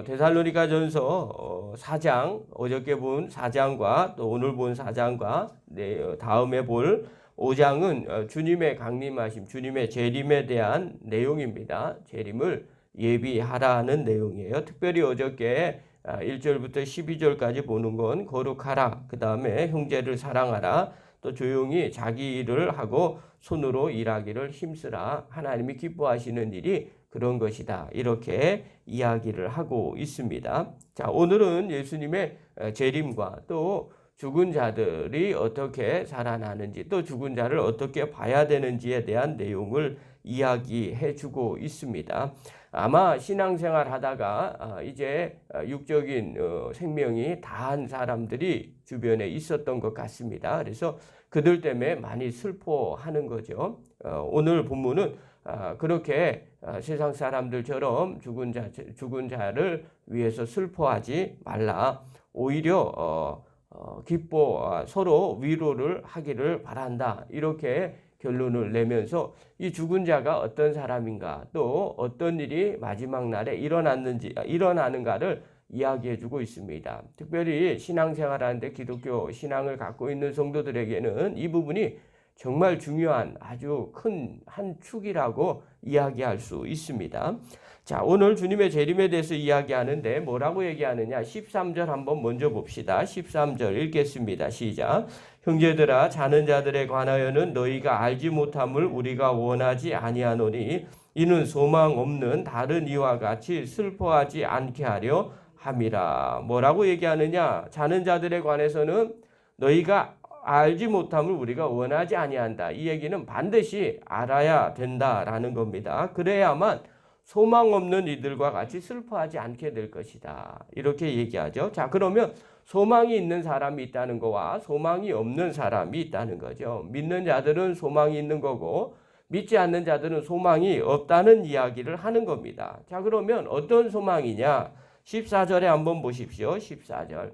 데살로니가전서 4장, 어저께 본 4장과 또 오늘 본 4장과 다음에 볼 5장은 주님의 강림하심, 주님의 재림에 대한 내용입니다. 재림을 예비하라는 내용이에요. 특별히 어저께 1절부터 12절까지 보는 건 거룩하라, 그 다음에 형제를 사랑하라, 또 조용히 자기 일을 하고 손으로 일하기를 힘쓰라, 하나님이 기뻐하시는 일이 그런 것이다, 이렇게 이야기를 하고 있습니다. 자, 오늘은 예수님의 재림과 또 죽은 자들이 어떻게 살아나는지, 또 죽은 자를 어떻게 봐야 되는지에 대한 내용을 이야기해 주고 있습니다. 아마 신앙생활 하다가 이제 육적인 생명이 다한 사람들이 주변에 있었던 것 같습니다. 그래서 그들 때문에 많이 슬퍼하는 거죠. 오늘 본문은 그렇게 세상 사람들처럼 죽은 자를 위해서 슬퍼하지 말라. 오히려 기뻐 서로 위로를 하기를 바란다, 이렇게 결론을 내면서 이 죽은 자가 어떤 사람인가, 또 어떤 일이 마지막 날에 일어나는가를 이야기해 주고 있습니다. 특별히 신앙생활하는데 기독교 신앙을 갖고 있는 성도들에게는 이 부분이 정말 중요한 아주 큰 한 축이라고 이야기할 수 있습니다. 자, 오늘 주님의 재림에 대해서 이야기하는데 뭐라고 얘기하느냐, 13절 한번 먼저 봅시다. 13절 읽겠습니다. 시작. 형제들아, 자는 자들에 관하여는 너희가 알지 못함을 우리가 원하지 아니하노니 이는 소망 없는 다른 이와 같이 슬퍼하지 않게 하려 함이라. 뭐라고 얘기하느냐, 자는 자들에 관해서는 너희가 알지 못함을 우리가 원하지 아니한다. 이 얘기는 반드시 알아야 된다라는 겁니다. 그래야만 소망 없는 이들과 같이 슬퍼하지 않게 될 것이다, 이렇게 얘기하죠. 자, 그러면 소망이 있는 사람이 있다는 거와 소망이 없는 사람이 있다는 거죠. 믿는 자들은 소망이 있는 거고 믿지 않는 자들은 소망이 없다는 이야기를 하는 겁니다. 자, 그러면 어떤 소망이냐, 14절에 한번 보십시오. 14절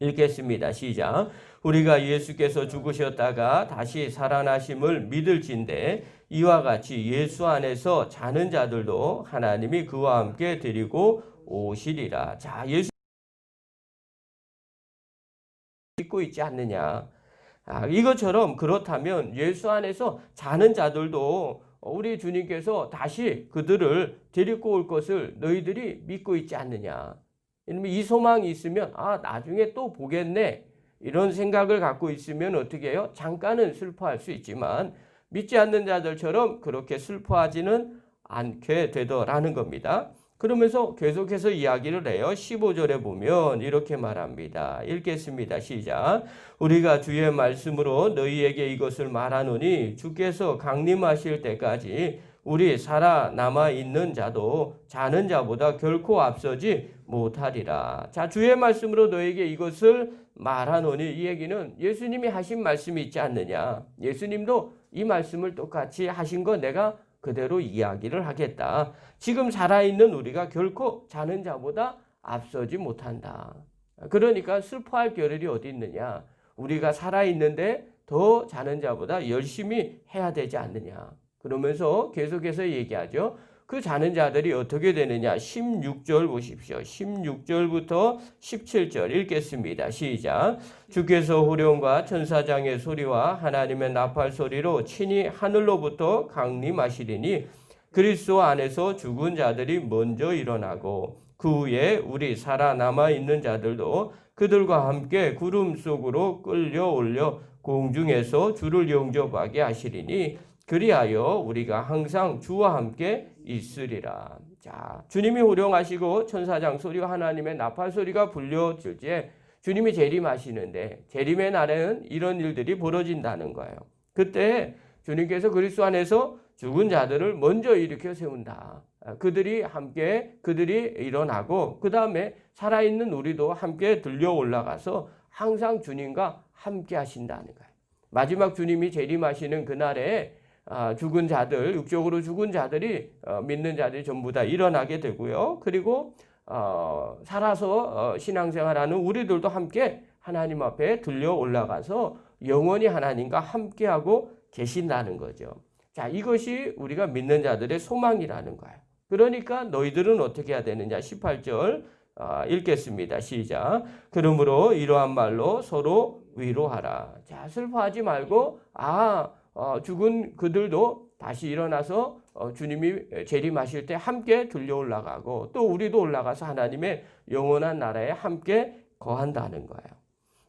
읽겠습니다. 시작. 우리가 예수께서 죽으셨다가 다시 살아나심을 믿을진대 이와 같이 예수 안에서 자는 자들도 하나님이 그와 함께 데리고 오시리라. 자, 예수 믿고 있지 않느냐. 이것처럼 그렇다면 예수 안에서 자는 자들도 우리 주님께서 다시 그들을 데리고 올 것을 너희들이 믿고 있지 않느냐. 이 소망이 있으면 나중에 또 보겠네, 이런 생각을 갖고 있으면 어떻게 해요? 잠깐은 슬퍼할 수 있지만 믿지 않는 자들처럼 그렇게 슬퍼하지는 않게 되더라는 겁니다. 그러면서 계속해서 이야기를 해요. 15절에 보면 이렇게 말합니다. 읽겠습니다. 시작. 우리가 주의 말씀으로 너희에게 이것을 말하노니 주께서 강림하실 때까지 우리 살아남아 있는 자도 자는 자보다 결코 앞서지 못하리라. 자, 주의 말씀으로 너에게 이것을 말하노니, 이 얘기는 예수님이 하신 말씀이 있지 않느냐. 예수님도 이 말씀을 똑같이 하신 거 내가 그대로 이야기를 하겠다. 지금 살아있는 우리가 결코 자는 자보다 앞서지 못한다. 그러니까 슬퍼할 겨를이 어디 있느냐. 우리가 살아있는데 더 자는 자보다 열심히 해야 되지 않느냐. 그러면서 계속해서 얘기하죠. 그 자는 자들이 어떻게 되느냐. 16절 보십시오. 16절부터 17절 읽겠습니다. 시작. 주께서 호령과 천사장의 소리와 하나님의 나팔 소리로 친히 하늘로부터 강림하시리니 그리스도 안에서 죽은 자들이 먼저 일어나고 그 후에 우리 살아남아 있는 자들도 그들과 함께 구름 속으로 끌려올려 공중에서 주를 영접하게 하시리니 그리하여 우리가 항상 주와 함께 있으리라. 자, 주님이 호령하시고 천사장 소리와 하나님의 나팔 소리가 불려질 때 주님이 재림하시는데, 재림의 날에는 이런 일들이 벌어진다는 거예요. 그때 주님께서 그리스도 안에서 죽은 자들을 먼저 일으켜 세운다. 그들이 일어나고 그 다음에 살아있는 우리도 함께 들려 올라가서 항상 주님과 함께 하신다는 거예요. 마지막 주님이 재림하시는 그날에 죽은 자들, 육적으로 죽은 자들이 믿는 자들이 전부 다 일어나게 되고요. 그리고 살아서 신앙생활하는 우리들도 함께 하나님 앞에 들려 올라가서 영원히 하나님과 함께하고 계신다는 거죠. 자, 이것이 우리가 믿는 자들의 소망이라는 거예요. 그러니까 너희들은 어떻게 해야 되느냐. 18절 읽겠습니다. 시작. 그러므로 이러한 말로 서로 위로하라. 자, 슬퍼하지 말고 죽은 그들도 다시 일어나서 주님이 재림하실 때 함께 들려 올라가고 또 우리도 올라가서 하나님의 영원한 나라에 함께 거한다는 거예요.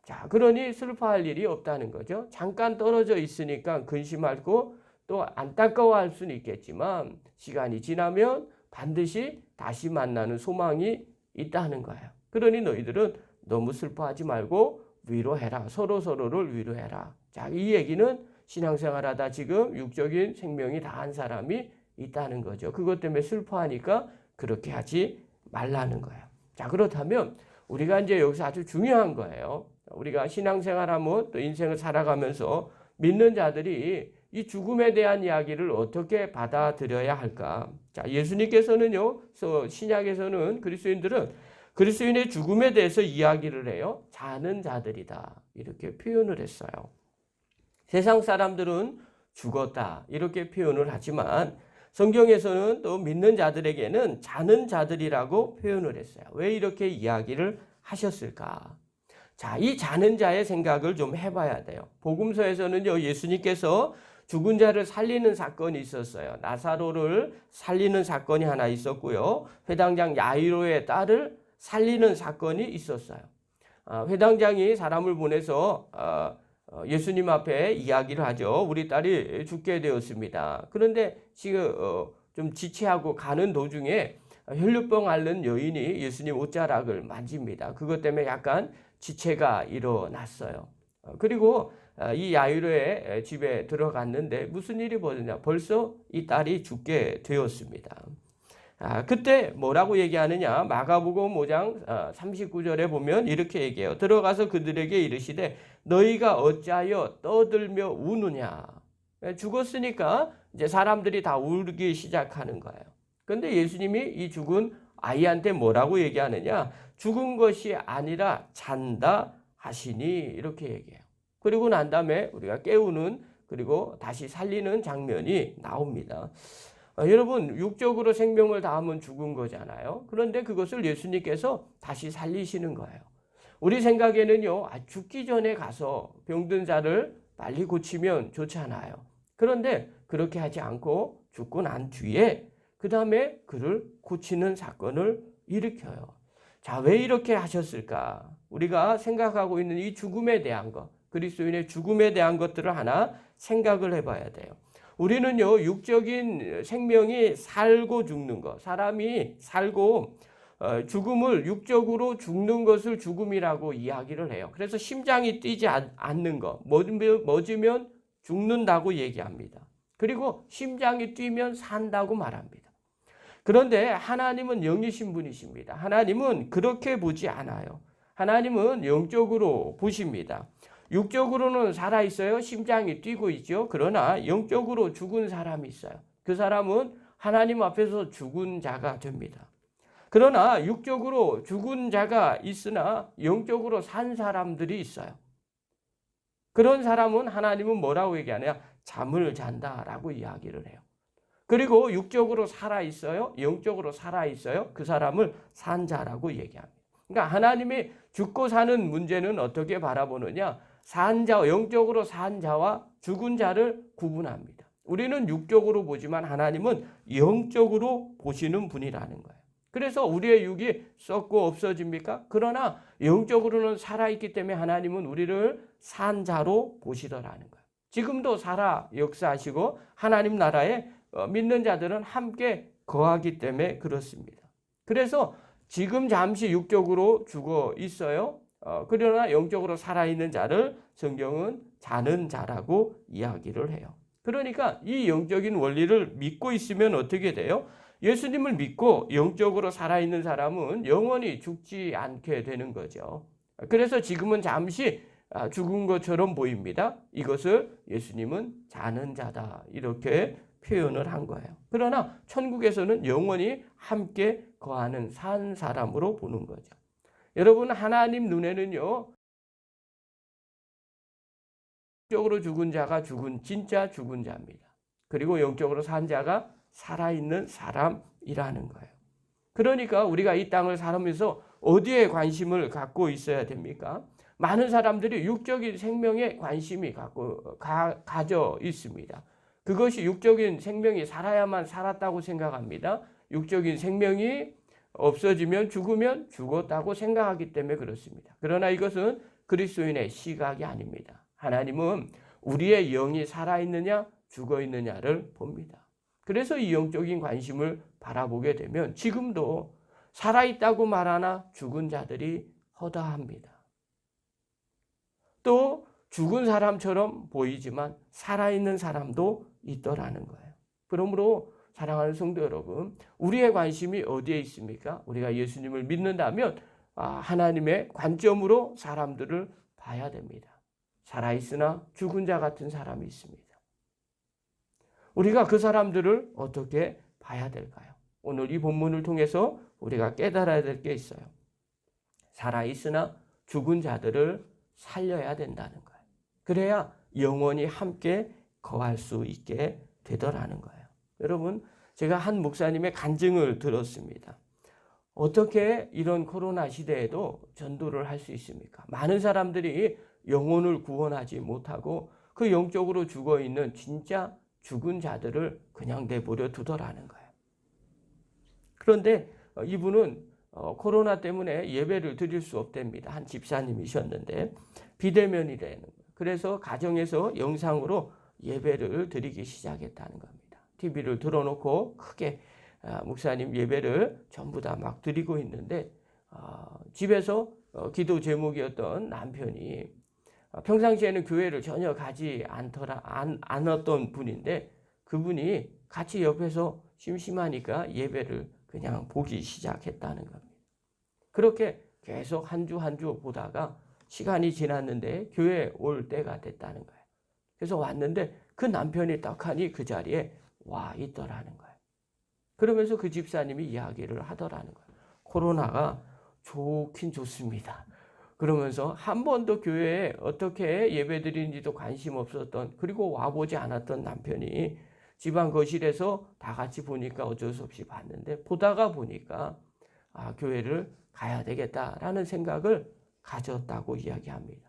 자, 그러니 슬퍼할 일이 없다는 거죠. 잠깐 떨어져 있으니까 근심하고 또 안타까워할 수는 있겠지만 시간이 지나면 반드시 다시 만나는 소망이 있다는 거예요. 그러니 너희들은 너무 슬퍼하지 말고 위로해라. 서로서로를 위로해라. 자, 이 얘기는 신앙생활하다 지금 육적인 생명이 다한 사람이 있다는 거죠. 그것 때문에 슬퍼하니까 그렇게 하지 말라는 거예요. 자, 그렇다면 우리가 이제 여기서 아주 중요한 거예요. 우리가 신앙생활하면 또 인생을 살아가면서 믿는 자들이 이 죽음에 대한 이야기를 어떻게 받아들여야 할까? 자, 예수님께서는요, 신약에서는 그리스도인의 죽음에 대해서 이야기를 해요. 자는 자들이다. 이렇게 표현을 했어요. 세상 사람들은 죽었다. 이렇게 표현을 하지만 성경에서는 또 믿는 자들에게는 자는 자들이라고 표현을 했어요. 왜 이렇게 이야기를 하셨을까? 자, 이 자는 자의 생각을 좀 해봐야 돼요. 복음서에서는요, 예수님께서 죽은 자를 살리는 사건이 있었어요. 나사로를 살리는 사건이 하나 있었고요. 회당장 야이로의 딸을 살리는 사건이 있었어요. 회당장이 사람을 보내서 예수님 앞에 이야기를 하죠. 우리 딸이 죽게 되었습니다. 그런데 지금 좀 지체하고 가는 도중에 혈류병 앓는 여인이 예수님 옷자락을 만집니다. 그것 때문에 약간 지체가 일어났어요. 그리고 이 야이로의 집에 들어갔는데 무슨 일이 벌어졌냐. 벌써 이 딸이 죽게 되었습니다. 그때 뭐라고 얘기하느냐. 마가복음 5장 39절에 보면 이렇게 얘기해요. 들어가서 그들에게 이르시되 너희가 어찌하여 떠들며 우느냐. 죽었으니까 이제 사람들이 다 울기 시작하는 거예요. 그런데 예수님이 이 죽은 아이한테 뭐라고 얘기하느냐. 죽은 것이 아니라 잔다 하시니 이렇게 얘기해요. 그리고 난 다음에 우리가 깨우는 그리고 다시 살리는 장면이 나옵니다. 여러분, 육적으로 생명을 다하면 죽은 거잖아요. 그런데 그것을 예수님께서 다시 살리시는 거예요. 우리 생각에는요, 죽기 전에 가서 병든 자를 빨리 고치면 좋잖아요. 그런데 그렇게 하지 않고 죽고 난 뒤에 그 다음에 그를 고치는 사건을 일으켜요. 자, 왜 이렇게 하셨을까? 우리가 생각하고 있는 이 죽음에 대한 것, 그리스도인의 죽음에 대한 것들을 하나 생각을 해봐야 돼요. 우리는요, 육적인 생명이 살고 죽는 것, 사람이 살고 죽음을 육적으로 죽는 것을 죽음이라고 이야기를 해요. 그래서 심장이 뛰지 않는 것, 멎으면 죽는다고 얘기합니다. 그리고 심장이 뛰면 산다고 말합니다. 그런데 하나님은 영이신 분이십니다. 하나님은 그렇게 보지 않아요. 하나님은 영적으로 보십니다. 육적으로는 살아있어요. 심장이 뛰고 있죠. 그러나 영적으로 죽은 사람이 있어요. 그 사람은 하나님 앞에서 죽은 자가 됩니다. 그러나 육적으로 죽은 자가 있으나 영적으로 산 사람들이 있어요. 그런 사람은 하나님은 뭐라고 얘기하냐? 잠을 잔다라고 이야기를 해요. 그리고 육적으로 살아있어요. 영적으로 살아있어요. 그 사람을 산 자라고 얘기합니다. 그러니까 하나님이 죽고 사는 문제는 어떻게 바라보느냐? 산 자, 영적으로 산 자와 죽은 자를 구분합니다. 우리는 육적으로 보지만 하나님은 영적으로 보시는 분이라는 거예요. 그래서 우리의 육이 썩고 없어집니까? 그러나 영적으로는 살아있기 때문에 하나님은 우리를 산 자로 보시더라는 거예요. 지금도 살아 역사하시고 하나님 나라에 믿는 자들은 함께 거하기 때문에 그렇습니다. 그래서 지금 잠시 육적으로 죽어 있어요. 그러나 영적으로 살아있는 자를 성경은 자는 자라고 이야기를 해요. 그러니까 이 영적인 원리를 믿고 있으면 어떻게 돼요? 예수님을 믿고 영적으로 살아있는 사람은 영원히 죽지 않게 되는 거죠. 그래서 지금은 잠시 죽은 것처럼 보입니다. 이것을 예수님은 자는 자다 이렇게 표현을 한 거예요. 그러나 천국에서는 영원히 함께 거하는 산 사람으로 보는 거죠. 여러분, 하나님 눈에는요, 영적으로 죽은 자가 진짜 죽은 자입니다. 그리고 영적으로 산 자가 살아있는 사람 이라는 거예요. 그러니까 우리가 이 땅을 살면서 어디에 관심을 갖고 있어야 됩니까? 많은 사람들이 육적인 생명에 관심이 가져 있습니다. 그것이 육적인 생명이 살아야만 살았다고 생각합니다. 육적인 생명이 없어지면 죽으면 죽었다고 생각하기 때문에 그렇습니다. 그러나 이것은 그리스도인의 시각이 아닙니다. 하나님은 우리의 영이 살아있느냐 죽어있느냐를 봅니다. 그래서 이 영적인 관심을 바라보게 되면 지금도 살아있다고 말하나 죽은 자들이 허다합니다. 또 죽은 사람처럼 보이지만 살아있는 사람도 있더라는 거예요. 그러므로 사랑하는 성도 여러분, 우리의 관심이 어디에 있습니까? 우리가 예수님을 믿는다면 하나님의 관점으로 사람들을 봐야 됩니다. 살아있으나 죽은 자 같은 사람이 있습니다. 우리가 그 사람들을 어떻게 봐야 될까요? 오늘 이 본문을 통해서 우리가 깨달아야 될 게 있어요. 살아있으나 죽은 자들을 살려야 된다는 거예요. 그래야 영원히 함께 거할 수 있게 되더라는 거예요. 여러분, 제가 한 목사님의 간증을 들었습니다. 어떻게 이런 코로나 시대에도 전도를 할 수 있습니까? 많은 사람들이 영혼을 구원하지 못하고 그 영적으로 죽어있는 진짜 죽은 자들을 그냥 내버려 두더라는 거예요. 그런데 이분은 코로나 때문에 예배를 드릴 수 없답니다. 한 집사님이셨는데 비대면이라는 거예요. 그래서 가정에서 영상으로 예배를 드리기 시작했다는 겁니다. TV를 틀어놓고 크게 목사님 예배를 전부 다 막 드리고 있는데 집에서 기도 제목이었던 남편이 평상시에는 교회를 전혀 가지 않았던 분인데 그분이 같이 옆에서 심심하니까 예배를 그냥 보기 시작했다는 겁니다. 그렇게 계속 한 주 한 주 보다가 시간이 지났는데 교회에 올 때가 됐다는 거예요. 그래서 왔는데 그 남편이 떡하니 그 자리에 와 있더라는 거예요. 그러면서 그 집사님이 이야기를 하더라는 거예요. 코로나가 좋긴 좋습니다. 그러면서 한 번도 교회에 어떻게 예배드리는지도 관심 없었던, 그리고 와보지 않았던 남편이 집안 거실에서 다 같이 보니까 어쩔 수 없이 봤는데 보다가 보니까 교회를 가야 되겠다라는 생각을 가졌다고 이야기합니다.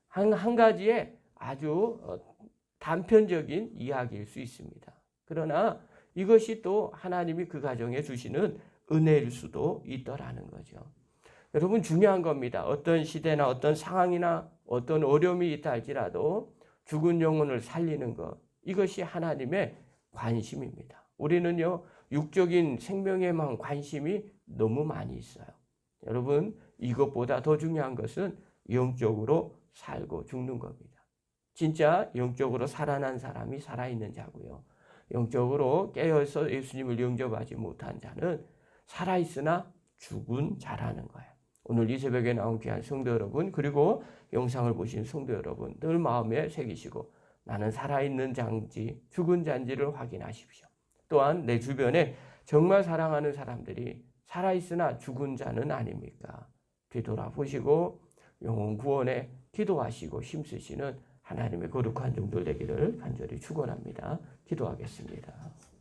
한 가지의 아주 단편적인 이야기일 수 있습니다. 그러나 이것이 또 하나님이 그 가정에 주시는 은혜일 수도 있더라는 거죠. 여러분, 중요한 겁니다. 어떤 시대나 어떤 상황이나 어떤 어려움이 있다 할지라도 죽은 영혼을 살리는 것, 이것이 하나님의 관심입니다. 우리는요, 육적인 생명에만 관심이 너무 많이 있어요. 여러분, 이것보다 더 중요한 것은 영적으로 살고 죽는 겁니다. 진짜 영적으로 살아난 사람이 살아있는 자고요. 영적으로 깨어서 예수님을 영접하지 못한 자는 살아있으나 죽은 자라는 거예요. 오늘 이 새벽에 나온 귀한 성도 여러분, 그리고 영상을 보신 성도 여러분, 늘 마음에 새기시고 나는 살아있는 자인지 죽은 자인지를 확인하십시오. 또한 내 주변에 정말 사랑하는 사람들이 살아있으나 죽은 자는 아닙니까? 뒤돌아보시고 영혼 구원에 기도하시고 힘쓰시는 하나님의 거룩한 종들 되기를 간절히 축원합니다. 기도하겠습니다.